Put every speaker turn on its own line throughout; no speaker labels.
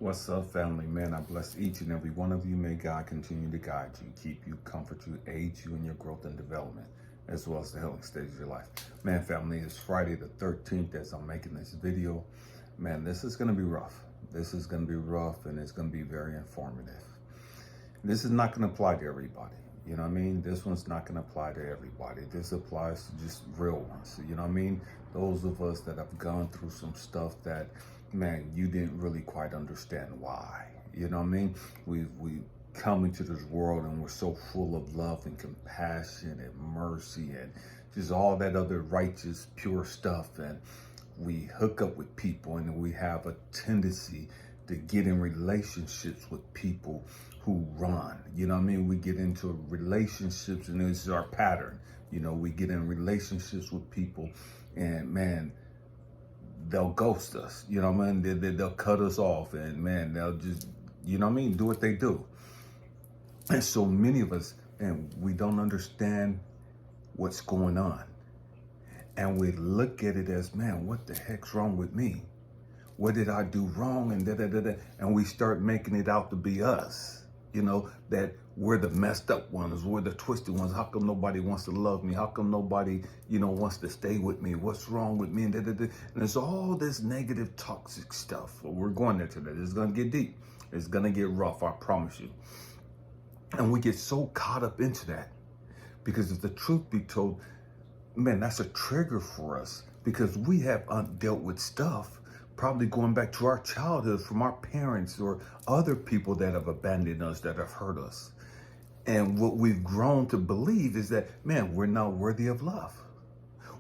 What's up, family? Man, I bless each and every one of you. May God continue to guide you, keep you, comfort you, aid you in your growth and development, as well as the healing stage of your life. Man, family, it's Friday the 13th as I'm making this video. Man, this is going to be rough. This is going to be rough, and it's going to be very informative. This is not going to apply to everybody. You know what I mean? This one's not going to apply to everybody. This applies to just real ones. You know what I mean? Those of us that have gone through some stuff that, man, you didn't really quite understand why. You know what I mean? We come into this world and we're so full of love and compassion and mercy and just all that other righteous, pure stuff. And we hook up with people and we have a tendency to get in relationships with people who run. You know what I mean? We get into relationships and this is our pattern. You know, we get in relationships with people and, man, they'll ghost us. You know what I mean? They'll cut us off and, man, they'll just, you know what I mean, do what they do. And so many of us, and we don't understand what's going on. And we look at it as, man, what the heck's wrong with me? What did I do wrong? And da-da-da-da. And we start making it out to be us. You know, that we're the messed up ones, we're the twisted ones. How come nobody wants to love me? How come nobody, wants to stay with me? What's wrong with me? And da-da-da. And there's all this negative, toxic stuff. Well, we're going there today. It's going to get deep. It's going to get rough, I promise you. And we get so caught up into that because if the truth be told, man, that's a trigger for us because we have undealt with stuff probably going back to our childhood from our parents or other people that have abandoned us, that have hurt us. And what we've grown to believe is that, man, we're not worthy of love.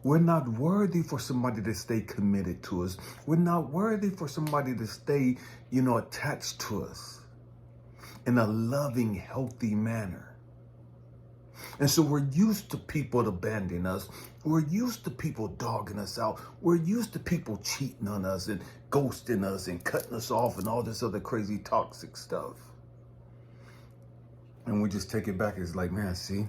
We're not worthy for somebody to stay committed to us. We're not worthy for somebody to stay, attached to us in a loving, healthy manner. And so we're used to people abandoning us. We're used to people dogging us out. We're used to people cheating on us and ghosting us and cutting us off and all this other crazy toxic stuff. And we just take it back. It's like, man, see,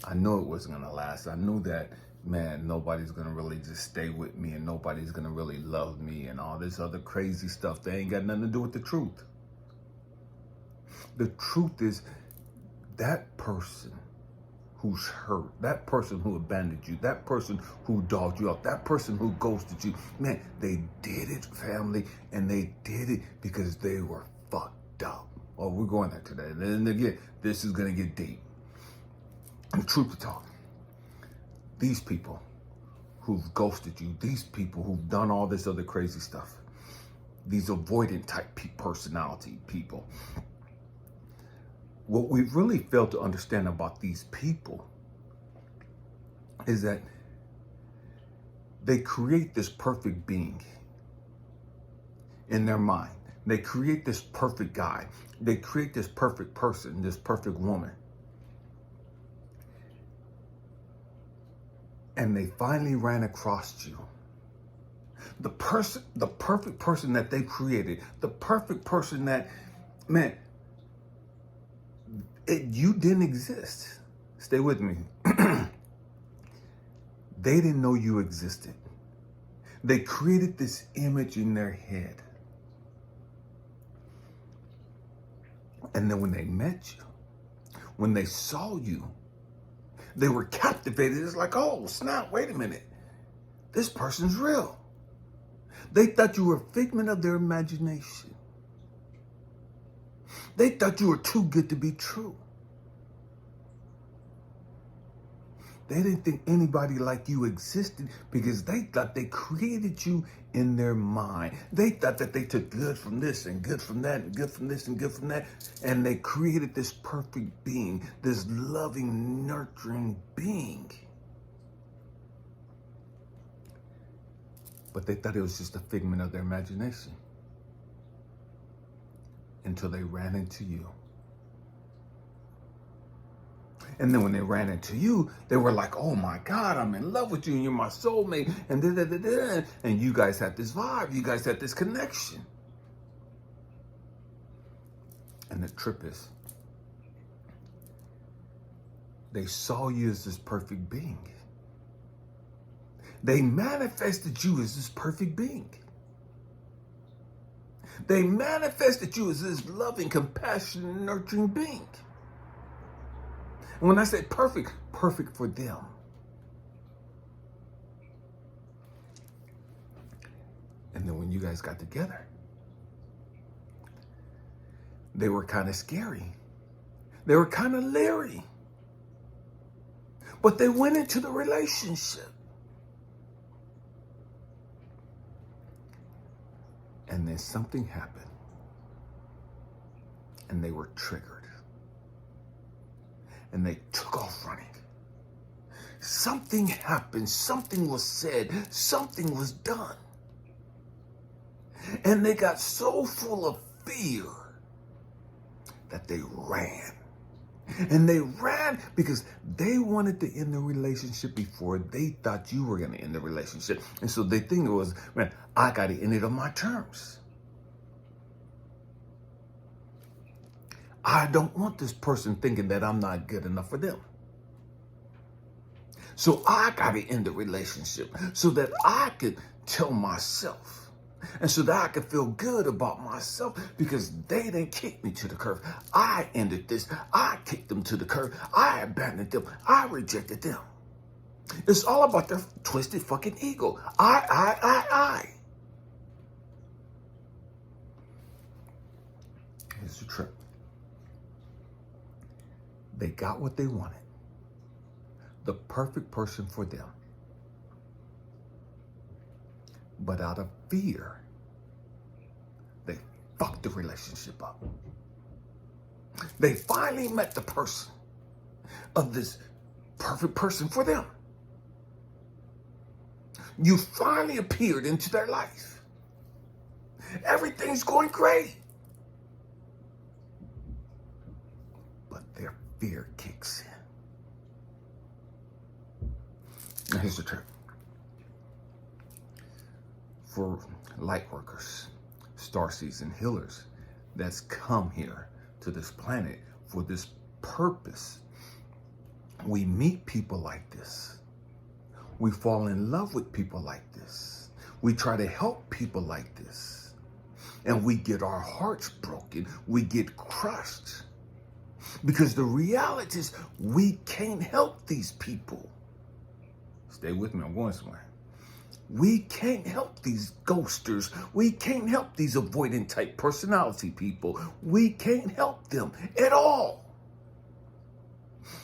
I knew it wasn't going to last. I knew that, man, nobody's going to really just stay with me and nobody's going to really love me and all this other crazy stuff. They ain't got nothing to do with the truth. The truth is that person who's hurt, that person who abandoned you, that person who dogged you out, that person who ghosted you, man, they did it, family, and they did it because they were fucked up. Oh, we're going there today. And again, this is going to get deep. And truth to talk, these people who've ghosted you, these people who've done all this other crazy stuff, these avoidant type personality people, what we really fail to understand about these people is that they create this perfect being in their mind. They create this perfect guy. They create this perfect person, this perfect woman. And they finally ran across you. The perfect person that they created, the perfect person that, man, you didn't exist. Stay with me. They didn't know you existed. They created this image in their head. And then when they met you, when they saw you, they were captivated. It's like, oh, snap, wait a minute. This person's real. They thought you were a figment of their imagination. They thought you were too good to be true. They didn't think anybody like you existed because they thought they created you in their mind. They thought that they took good from this and good from that and good from this and good from that. And they created this perfect being, this loving, nurturing being. But they thought it was just a figment of their imagination. Until they ran into you. And then when they ran into you, they were like, oh my God, I'm in love with you and you're my soulmate. And da-da-da-da. And you guys had this vibe. You guys had this connection. And the trip is, they saw you as this perfect being. They manifested you as this perfect being. They manifested you as this loving, compassionate, nurturing being. And when I say perfect, perfect for them. And then when you guys got together, they were kind of scary. They were kind of leery. But they went into the relationship. And then something happened. And they were triggered. And they took off running. Something happened. Something was said. Something was done. And they got so full of fear that they ran. And they ran because they wanted to end the relationship before they thought you were going to end the relationship. And so they think it was, man, I got to end it on my terms. I don't want this person thinking that I'm not good enough for them. So I got to end the relationship so that I could tell myself. And so that I could feel good about myself because they didn't kick me to the curb. I ended this. I kicked them to the curb. I abandoned them. I rejected them. It's all about their twisted fucking ego. I. Here's the trip. They got what they wanted. The perfect person for them. But out of fear, they fucked the relationship up. They finally met the person of this perfect person for them. You finally appeared into their life. Everything's going great. But their fear kicks in. Now here's the trick. For light workers, starseeds, and healers that's come here to this planet for this purpose, we meet people like this. We fall in love with people like this. We try to help people like this. And we get our hearts broken. We get crushed. Because the reality is we can't help these people. Stay with me, I'm going somewhere. We can't help these ghosters. We can't help these avoidant type personality people. We can't help them at all.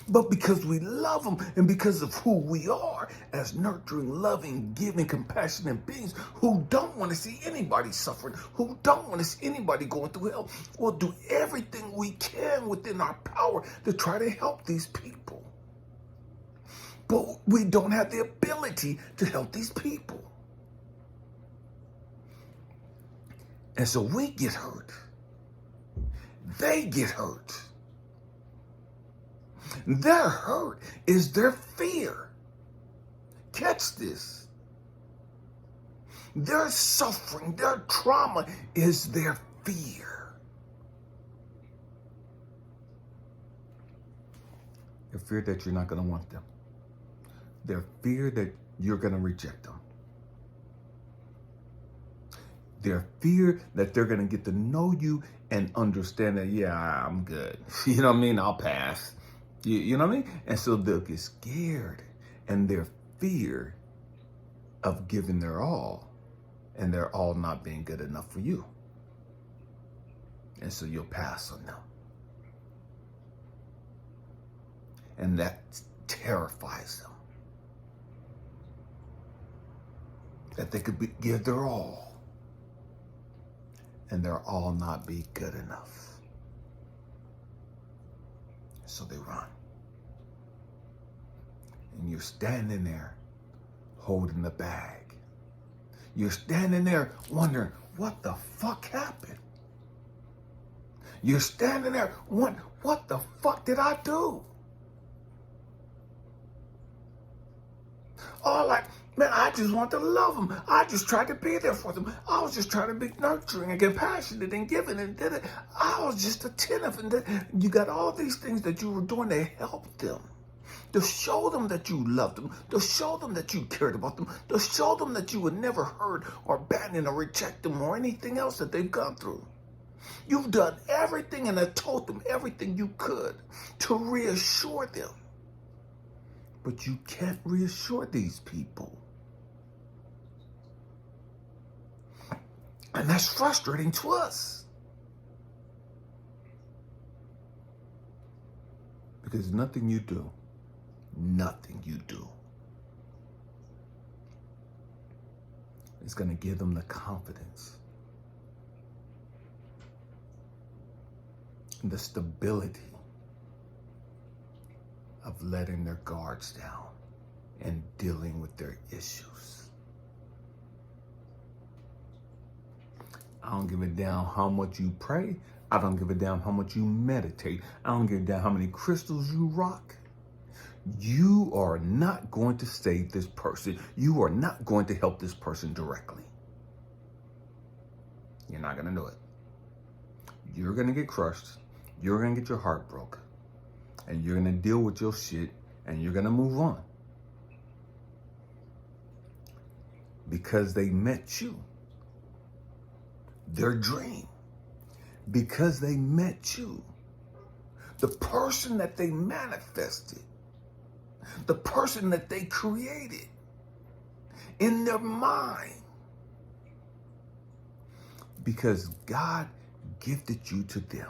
But because we love them and because of who we are as nurturing, loving, giving, compassionate beings who don't want to see anybody suffering, who don't want to see anybody going through hell, we'll do everything we can within our power to try to help these people. But we don't have the ability to help these people. And so we get hurt. They get hurt. Their hurt is their fear. Catch this. Their suffering, their trauma is their fear. Their fear that you're not going to want them. Their fear that you're going to reject them. Their fear that they're going to get to know you and understand that, yeah, I'm good. You know what I mean? I'll pass. You know what I mean? And so they'll get scared. And their fear of giving their all and their all not being good enough for you. And so you'll pass on them. And that terrifies them. That they could give their all and their all not be good enough. So they run. And you're standing there holding the bag. You're standing there wondering, what the fuck happened? You're standing there wondering, what the fuck did I do? Oh, like, man, I just want to love them. I just tried to be there for them. I was just trying to be nurturing and compassionate and giving and did it. I was just attentive. And you got all these things that you were doing to help them. To show them that you loved them, to show them that you cared about them, to show them that you would never hurt or abandon or reject them or anything else that they've gone through. You've done everything and have told them everything you could to reassure them. But you can't reassure these people. And that's frustrating to us. Because nothing you do is going to give them the confidence, the stability of letting their guards down and dealing with their issues. I don't give a damn how much you pray. I don't give a damn how much you meditate. I don't give a damn how many crystals you rock. You are not going to save this person. You are not going to help this person directly. You're not going to do it. You're going to get crushed. You're going to get your heart broke. And you're going to deal with your shit. And you're going to move on. Because they met you. Their dream. Because they met you. The person that they manifested. The person that they created in their mind. Because God gifted you to them.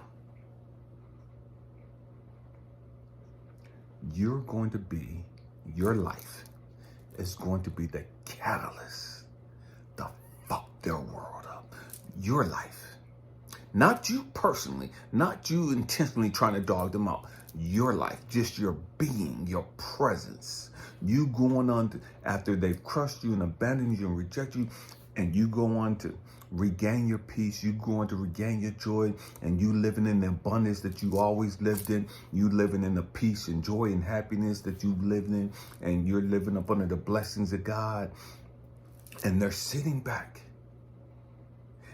You're going to be, your life is going to be the catalyst to fuck their world up. Your life. Not you personally, not you intentionally trying to dog them out. Your life, just your being, your presence. You going on to, after they've crushed you and abandoned you and reject you, and you go on to regain your peace, you go on to regain your joy, and you living in the abundance that you always lived in. You living in the peace and joy and happiness that you lived in, and you're living up under the blessings of God. And they're sitting back.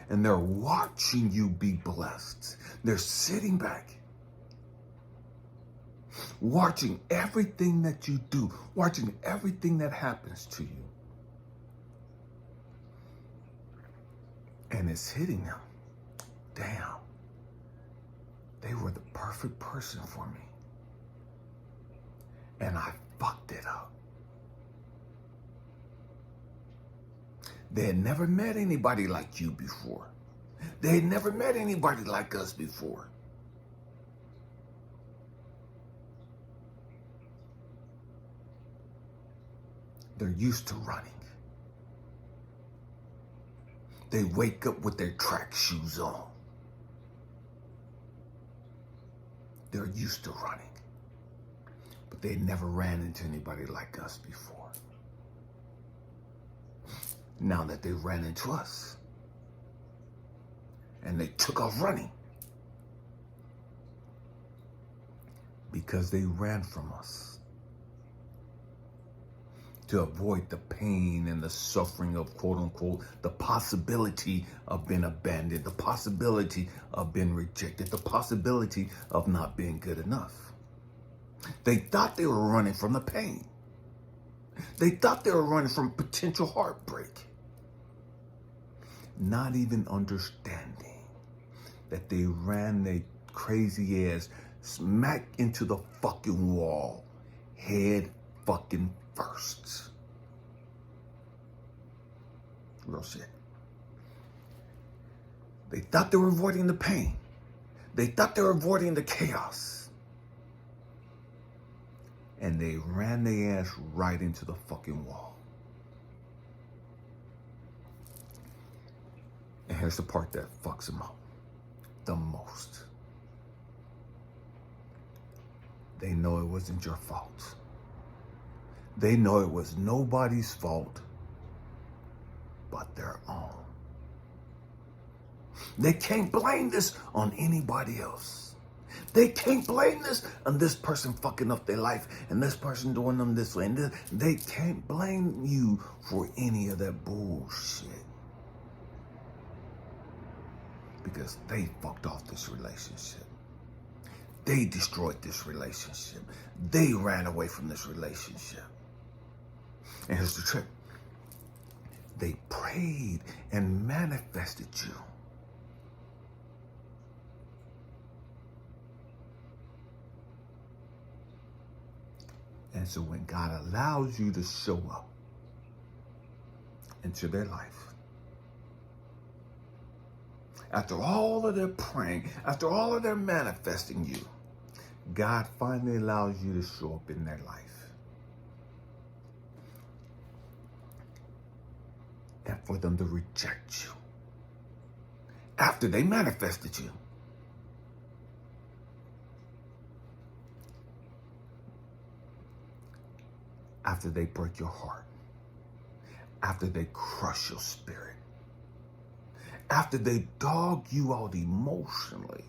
And they're watching you be blessed. They're sitting back. Watching everything that you do. Watching everything that happens to you. And it's hitting them. Damn. They were the perfect person for me. And I fucked it up. They had never met anybody like you before. They had never met anybody like us before. They're used to running. They wake up with their track shoes on. They're used to running. But they never ran into anybody like us before. Now that they ran into us. And they took off running. Because they ran from us. To avoid the pain and the suffering of, quote unquote, the possibility of being abandoned, the possibility of being rejected, the possibility of not being good enough. They thought they were running from the pain. They thought they were running from potential heartbreak. Not even understanding that they ran their crazy ass smack into the fucking wall, head fucking first. Real shit. They thought they were avoiding the pain. They thought they were avoiding the chaos. And they ran their ass right into the fucking wall. And here's the part that fucks them up the most. They know it wasn't your fault. They know it was nobody's fault but their own. They can't blame this on anybody else. They can't blame this on this person fucking up their life and this person doing them this way. And they can't blame you for any of that bullshit. Because they fucked off this relationship. They destroyed this relationship. They ran away from this relationship. And here's the trick. They prayed and manifested you. And so when God allows you to show up into their life, after all of their praying, after all of their manifesting you, God finally allows you to show up in their life. And for them to reject you after they manifested you. After they break your heart, after they crush your spirit, after they dog you out emotionally,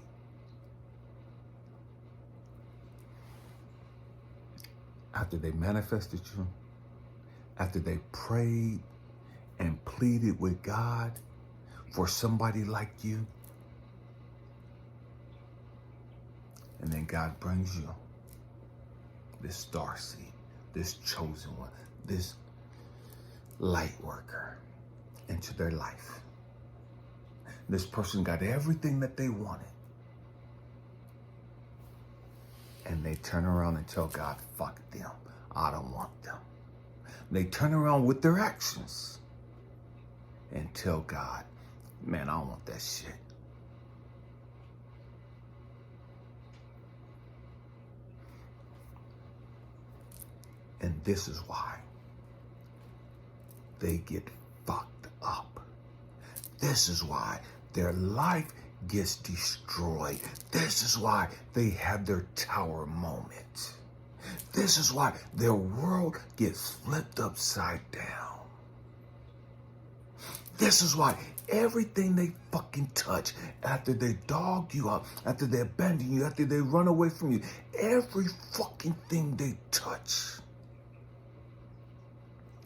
after they manifested you, after they prayed and pleaded with God for somebody like you, and then God brings you this star seed, this chosen one, this light worker into their life. This person got everything that they wanted. And they turn around and tell God, fuck them. I don't want them. They turn around with their actions and tell God, man, I don't want that shit. And this is why they get fucked up. This is why their life gets destroyed. This is why they have their tower moment. This is why their world gets flipped upside down. This is why everything they fucking touch, after they dog you out, after they abandon you, after they run away from you, every fucking thing they touch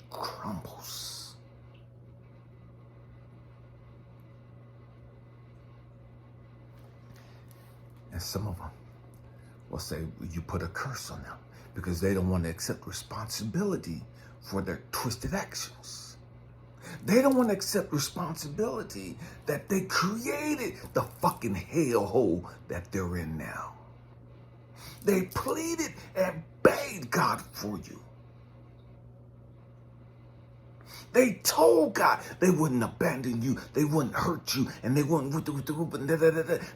crumbles. And some of them will say, you put a curse on them because they don't want to accept responsibility for their twisted actions. They don't want to accept responsibility that they created the fucking hellhole that they're in now. They pleaded and begged God for you. They told God they wouldn't abandon you, they wouldn't hurt you, and they wouldn't with the group.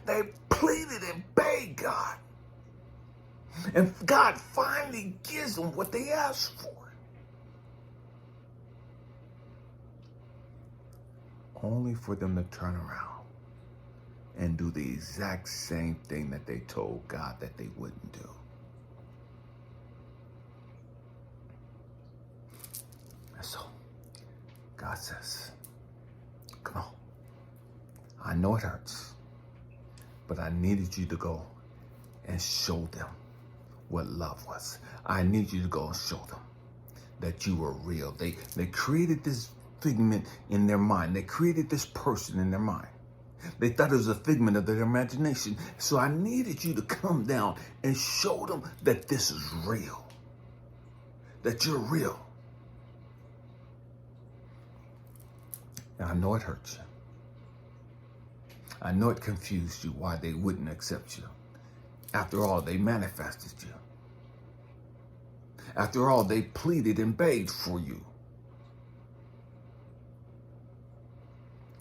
They pleaded and begged God. And God finally gives them what they asked for. Only for them to turn around and do the exact same thing that they told God that they wouldn't do. And so, God says, come on. I know it hurts, but I needed you to go and show them what love was. I need you to go and show them that you were real. They created this figment in their mind. They created this person in their mind. They thought it was a figment of their imagination. So I needed you to come down and show them that this is real. That you're real. And I know it hurts you. I know it confused you why they wouldn't accept you. After all, they manifested you. After all, they pleaded and begged for you.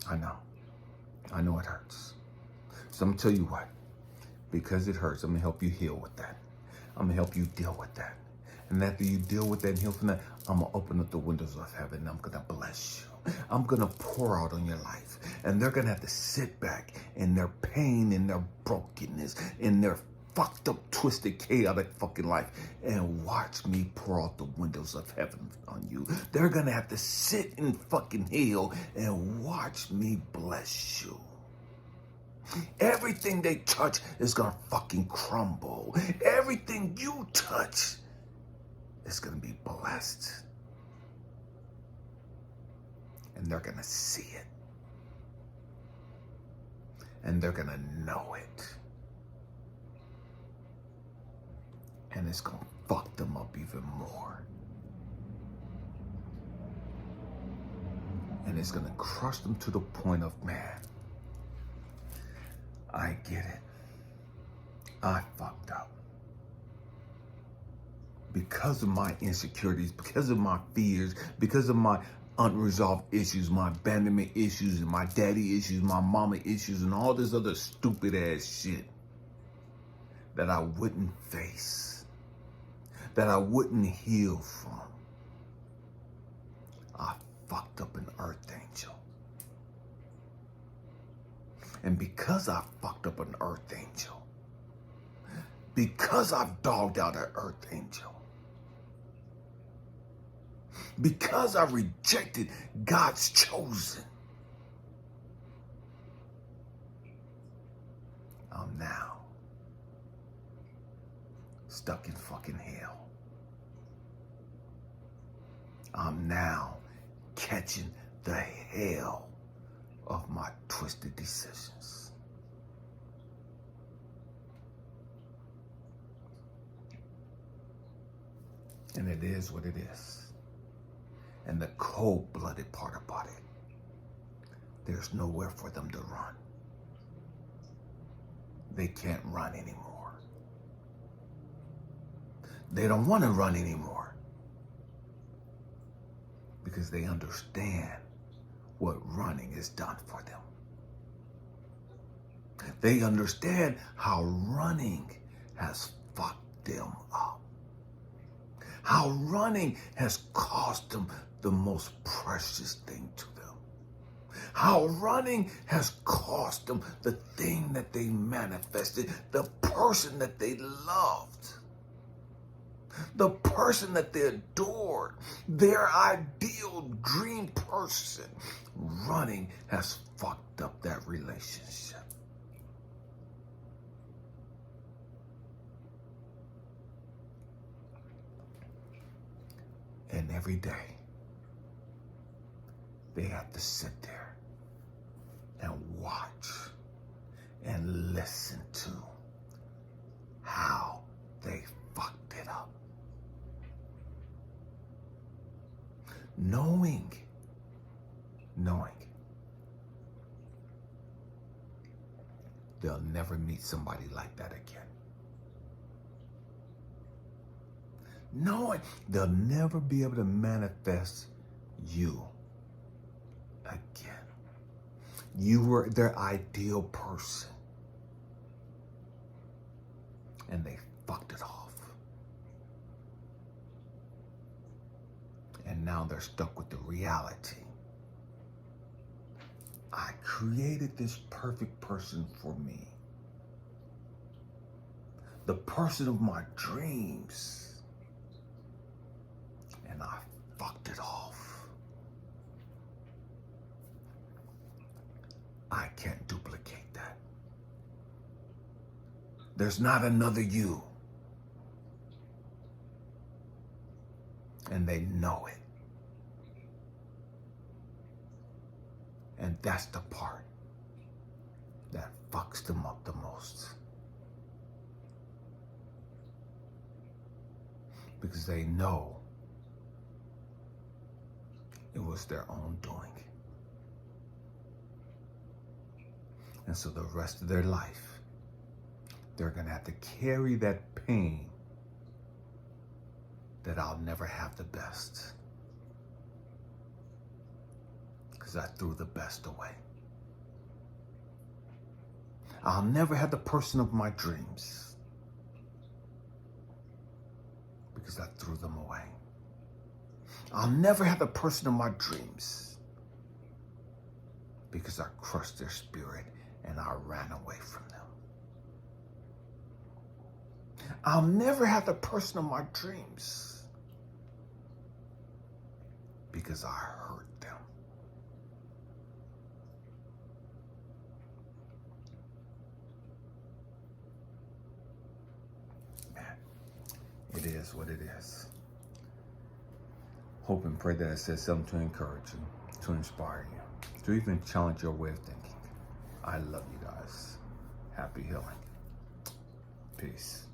I know it hurts. So I'm going to tell you what. Because it hurts, I'm going to help you heal with that. I'm going to help you deal with that. And after you deal with that and heal from that, I'm going to open up the windows of heaven and I'm going to bless you. I'm going to pour out on your life. And they're going to have to sit back in their pain, in their brokenness, in their fucked up, twisted, chaotic fucking life and watch me pour out the windows of heaven on you. They're going to have to sit in fucking hell and watch me bless you. Everything they touch is going to fucking crumble. Everything you touch is going to be blessed. And they're going to see it. And they're going to know it. And it's going to fuck them up even more. And it's going to crush them to the point of, man, I get it. I fucked up. Because of my insecurities, because of my fears, because of my unresolved issues, my abandonment issues, and my daddy issues, my mama issues, and all this other stupid ass shit that I wouldn't face, that I wouldn't heal from. I fucked up an earth angel. And because I fucked up an earth angel, because I've dogged out an earth angel, because I rejected God's chosen, I'm now stuck in fucking hell. I'm now catching the hell of my twisted decisions. And it is what it is. And the cold-blooded part about it, there's nowhere for them to run. They can't run anymore. They don't want to run anymore because they understand what running has done for them. They understand how running has fucked them up. How running has cost them the most precious thing to them. How running has cost them the thing that they manifested, the person that they loved, the person that they adored, their ideal dream person. Running has fucked up that relationship. And every day, they have to sit there and watch and listen to how they fucked it up. Knowing they'll never meet somebody like that again. Knowing they'll never be able to manifest you again. You were their ideal person. And they fucked it off. And now they're stuck with the reality. I created this perfect person for me. The person of my dreams. And I fucked it off. I can't duplicate that. There's not another you. And they know it. And that's the part that fucks them up the most. Because they know it was their own doing. And so the rest of their life, they're going to have to carry that pain that I'll never have the best. Because I threw the best away. I'll never have the person of my dreams. Because I threw them away. I'll never have the person of my dreams. Because I crushed their spirit and I ran away from them. I'll never have the person of my dreams. Because I hurt them. Man, it is what it is. Hope and pray that it says something to encourage you, to inspire you, to even challenge your way of thinking. I love you guys. Happy healing. Peace.